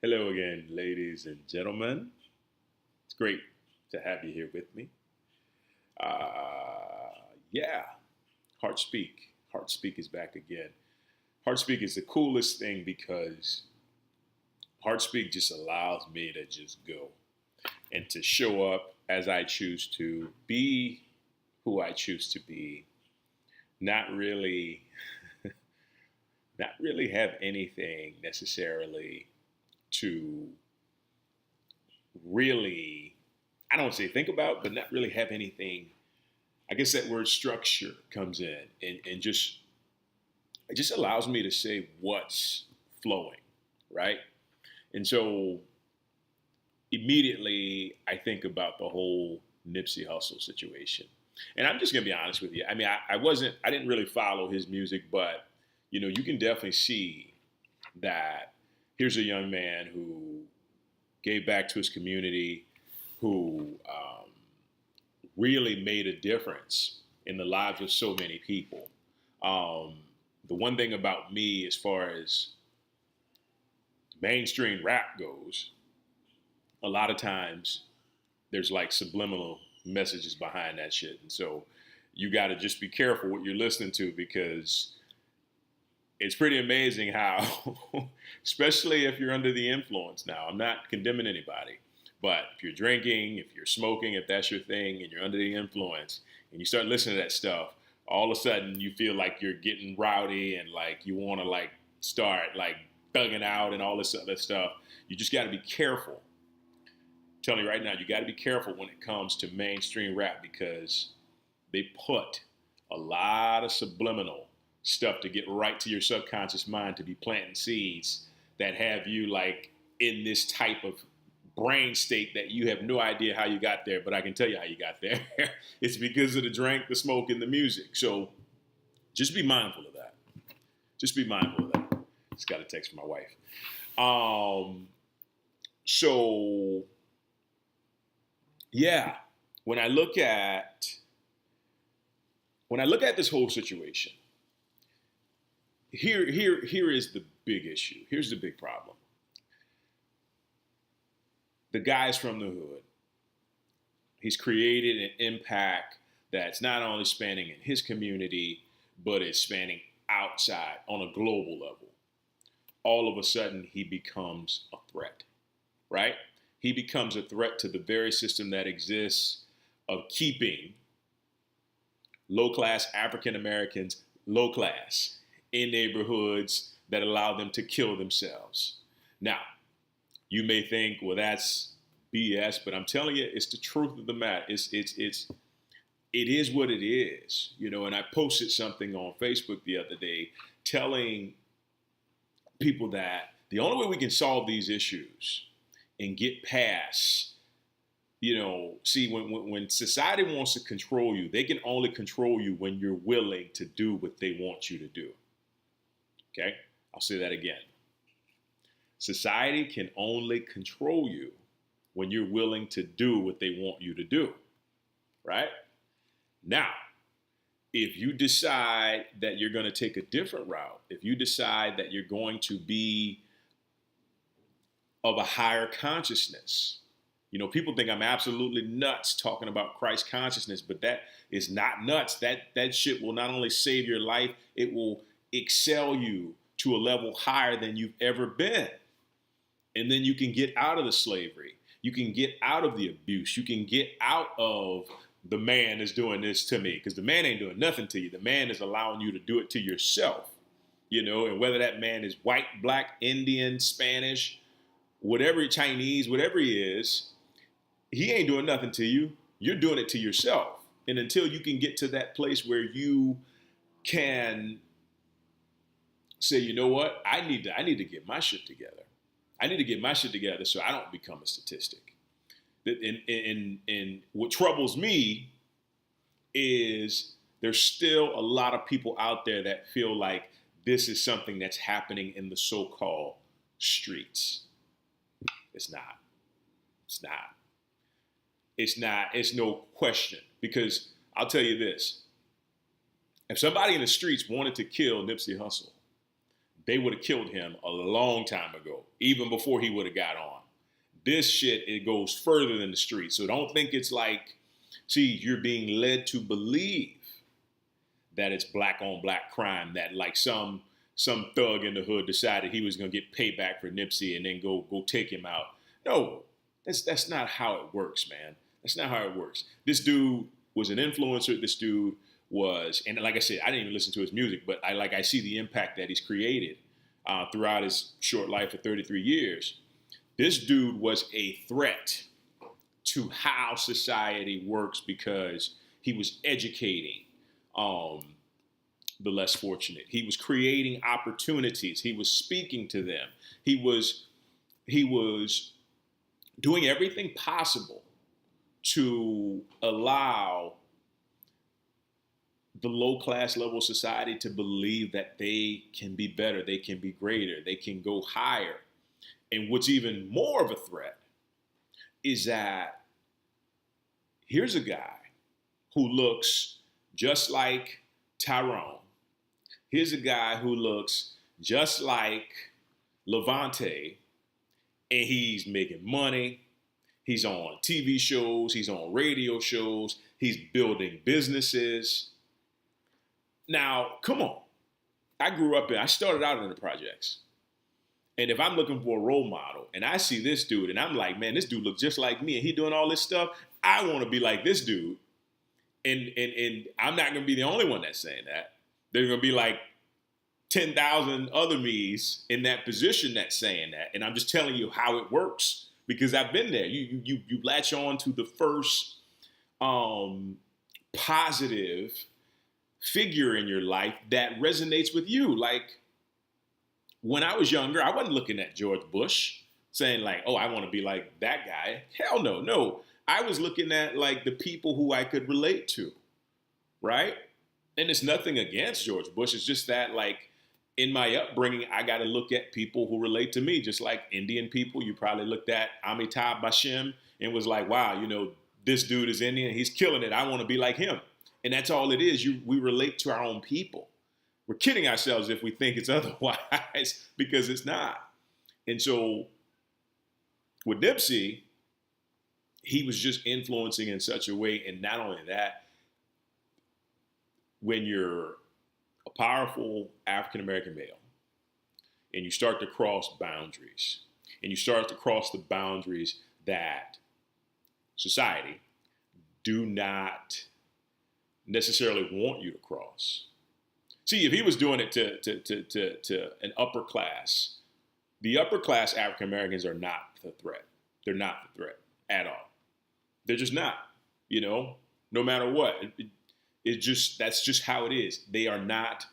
Hello again, ladies and gentlemen. It's great to have you here with me. Yeah, Heart Speak. Heart Speak is back again. Heart Speak is the coolest thing because Heart Speak just allows me to just go and to show up as I choose to be who I choose to be. Not really, not really have anything necessarily to really, I don't say think about, but not really have anything. I guess that word structure comes in and just it just allows me to say what's flowing, right? And so immediately I think about the whole Nipsey Hussle situation. And I'm just gonna be honest with you. I mean, I didn't really follow his music, but you can definitely see that here's a young man who gave back to his community, who really made a difference in the lives of so many people. Um, the one thing about me, as far as mainstream rap goes, a lot of times there's like subliminal messages behind that shit. And so you got to just be careful what you're listening to because it's pretty amazing how, especially if you're under the influence now, I'm not condemning anybody, but if you're drinking, if you're smoking, if that's your thing and you're under the influence and you start listening to that stuff, all of a sudden you feel like you're getting rowdy and like you want to like start like thugging out and all this other stuff. You just got to be careful. I'm telling you right now, you got to be careful when it comes to mainstream rap because they put a lot of subliminal stuff to get right to your subconscious mind to be planting seeds that have you like in this type of brain state that you have no idea how you got there, but I can tell you how you got there. It's because of the drink, the smoke, and the music. So just be mindful of that. Just be mindful of that. Just got a text from my wife. So yeah, when I look at this whole situation, here is the big issue. Here's the big problem. The guy's from the hood. He's created an impact that's not only spanning in his community, but it's spanning outside on a global level. All of a sudden, he becomes a threat, right? He becomes a threat to the very system that exists of keeping low-class African Americans low class in neighborhoods that allow them to kill themselves. Now, you may think, well, that's BS, but I'm telling you, it's the truth of the matter. It is what it is, And I posted something on Facebook the other day telling people that the only way we can solve these issues and get past, see, when society wants to control you, they can only control you when you're willing to do what they want you to do. Okay, I'll say that again. Society can only control you when you're willing to do what they want you to do, right? Now, if you decide that you're going to take a different route, if you decide that you're going to be of a higher consciousness, people think I'm absolutely nuts talking about Christ consciousness, but that is not nuts. That shit will not only save your life, it will excel you to a level higher than you've ever been. And then you can get out of the slavery. You can get out of the abuse. You can get out of the man is doing this to me, because the man ain't doing nothing to you. The man is allowing you to do it to yourself, and whether that man is white, black, Indian, Spanish, whatever, Chinese, whatever he is, he ain't doing nothing to you. You're doing it to yourself. And until you can get to that place where you can say, you know what, I need to get my shit together. I need to get my shit together so I don't become a statistic. And what troubles me is there's still a lot of people out there that feel like this is something that's happening in the so-called streets. It's not. It's not. It's not. It's no question. Because I'll tell you this. If somebody in the streets wanted to kill Nipsey Hussle, they would have killed him a long time ago, even before he would have got on. This shit, it goes further than the street. So don't think it's like, see, you're being led to believe that it's black on black crime, that like some thug in the hood decided he was gonna get payback for Nipsey and then go take him out. No, that's not how it works, man. That's not how it works. This dude was an influencer. This dude was, and like I said, I didn't even listen to his music, but I see the impact that he's created throughout his short life of 33 years. This dude was a threat to how society works because he was educating the less fortunate. He was creating opportunities. He was speaking to them. He was doing everything possible to allow the low class level society to believe that they can be better, they can be greater, they can go higher. And what's even more of a threat is that here's a guy who looks just like Tyrone. Here's a guy who looks just like Levante, and he's making money. He's on TV shows. He's on radio shows. He's building businesses. Now, come on. I started out in the projects. And if I'm looking for a role model and I see this dude and I'm like, man, this dude looks just like me and he doing all this stuff, I want to be like this dude. And I'm not going to be the only one that's saying that. There's going to be like 10,000 other me's in that position that's saying that. And I'm just telling you how it works because I've been there. You latch on to the first positive figure in your life that resonates with you. Like when I was younger, I wasn't looking at George Bush saying like, oh, I want to be like that guy. Hell no, no. I was looking at like the people who I could relate to, right? And it's nothing against George Bush. It's just that like in my upbringing, I got to look at people who relate to me, just like Indian people. You probably looked at Amitabh Bachchan and was like, wow, you know, this dude is Indian. He's killing it. I want to be like him. And that's all it is. We relate to our own people. We're kidding ourselves if we think it's otherwise because it's not. And so with Nipsey, he was just influencing in such a way. And not only that, when you're a powerful African-American male and you start to cross boundaries and you start to cross the boundaries that society do not necessarily want you to cross. See, if he was doing it to an upper class, the upper class African Americans are not the threat. They're not the threat at all. They're just not, you know, no matter what. That's just how it is. They are not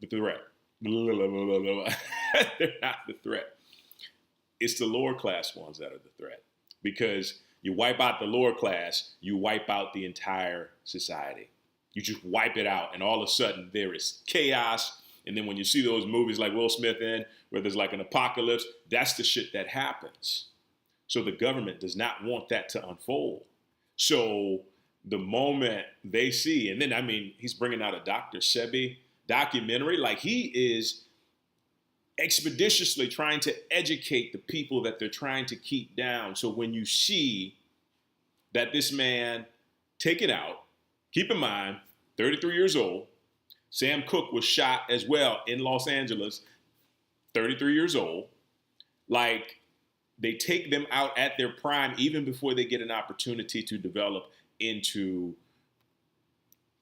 the threat. They're not the threat. It's the lower class ones that are the threat because you wipe out the lower class, you wipe out the entire society. You just wipe it out, and all of a sudden there is chaos. And then when you see those movies like Will Smith in, where there's like an apocalypse, that's the shit that happens. So the government does not want that to unfold. So the moment they see, and then, I mean, he's bringing out a Dr. Sebi documentary, like he is expeditiously trying to educate the people that they're trying to keep down. So when you see that this man take it out, keep in mind, 33 years old. Sam Cooke was shot as well in Los Angeles, 33 years old. Like, they take them out at their prime even before they get an opportunity to develop into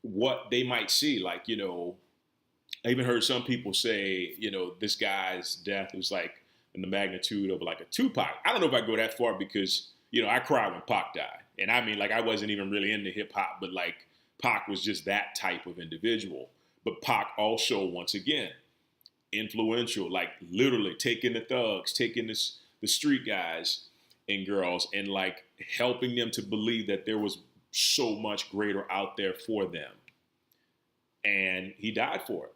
what they might see. Like, you know, I even heard some people say, you know, this guy's death was like in the magnitude of like a Tupac. I don't know if I go that far because, you know, I cried when Pac died. And I mean, like, I wasn't even really into hip hop, but like, Pac was just that type of individual. But Pac also, once again, influential, like literally taking the thugs, taking the street guys and girls and like helping them to believe that there was so much greater out there for them. And he died for it.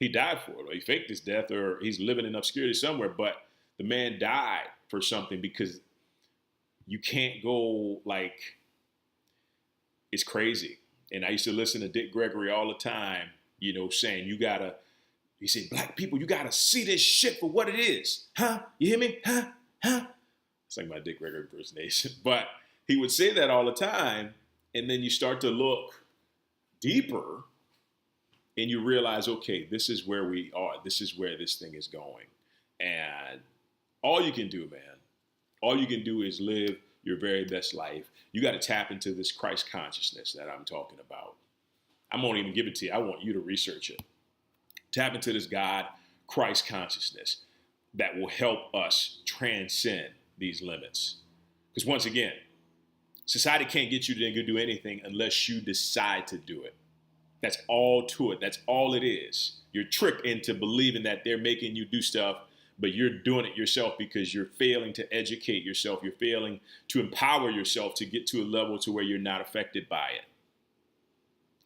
He died for it. Or he faked his death or he's living in obscurity somewhere. But the man died for something because you can't go like, it's crazy. And I used to listen to Dick Gregory all the time, you know, saying you gotta He said, black people, you got to see this shit for what it is. Huh? You hear me? Huh? Huh? It's like my Dick Gregory impersonation. But he would say that all the time. And then you start to look deeper and you realize, okay, this is where we are. This is where this thing is going. And all you can do, man, all you can do is live your very best life. You got to tap into this Christ consciousness that I'm talking about. I won't even give it to you. I want you to research it. Tap into this God, Christ consciousness that will help us transcend these limits. Because once again, society can't get you to do anything unless you decide to do it. That's all to it. That's all it is. You're tricked into believing that they're making you do stuff, but you're doing it yourself because you're failing to educate yourself. You're failing to empower yourself to get to a level to where you're not affected by it.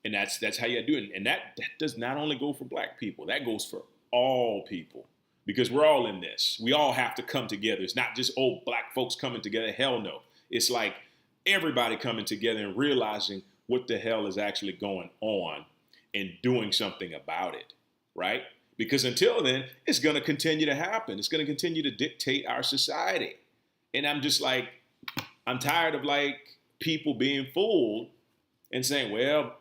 And that's how you do it. And that does not only go for black people. That goes for all people. Because we're all in this. We all have to come together. It's not just old black folks coming together. Hell no. It's like everybody coming together and realizing what the hell is actually going on and doing something about it, right? Because until then, it's going to continue to happen. It's going to continue to dictate our society. And I'm just like, I'm tired of like people being fooled and saying, well,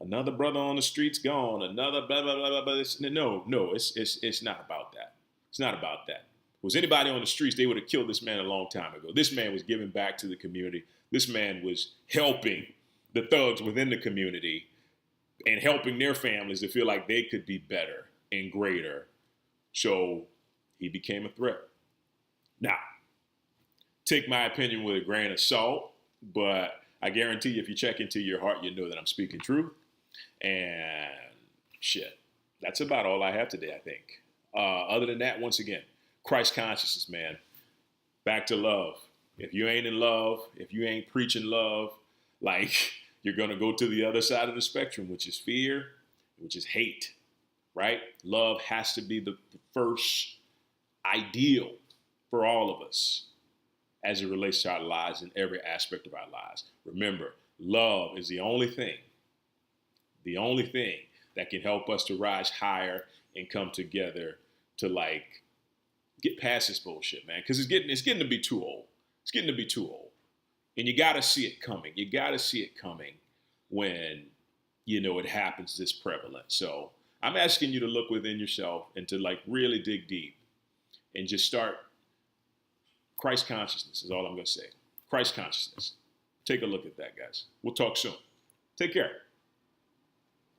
another brother on the street's gone, another blah, blah, blah, blah, blah. No, it's not about that. It's not about that. Was anybody on the streets, they would have killed this man a long time ago. This man was giving back to the community. This man was helping the thugs within the community and helping their families to feel like they could be better and greater. So he became a threat. Now, take my opinion with a grain of salt, but I guarantee you if you check into your heart, you know that I'm speaking truth. And shit, that's about all I have today, I think. Other than that, once again, Christ consciousness, man. Back to love. If you ain't in love, if you ain't preaching love, like you're going to go to the other side of the spectrum, which is fear, which is hate, right? Love has to be the first ideal for all of us as it relates to our lives in every aspect of our lives. Remember, love is the only thing that can help us to rise higher and come together to like get past this bullshit, man. Because it's getting to be too old. It's getting to be too old. And you got to see it coming. You got to see it coming when, you know, it happens this prevalent. So I'm asking you to look within yourself and to like really dig deep and just start. Christ consciousness is all I'm going to say. Christ consciousness. Take a look at that, guys. We'll talk soon. Take care.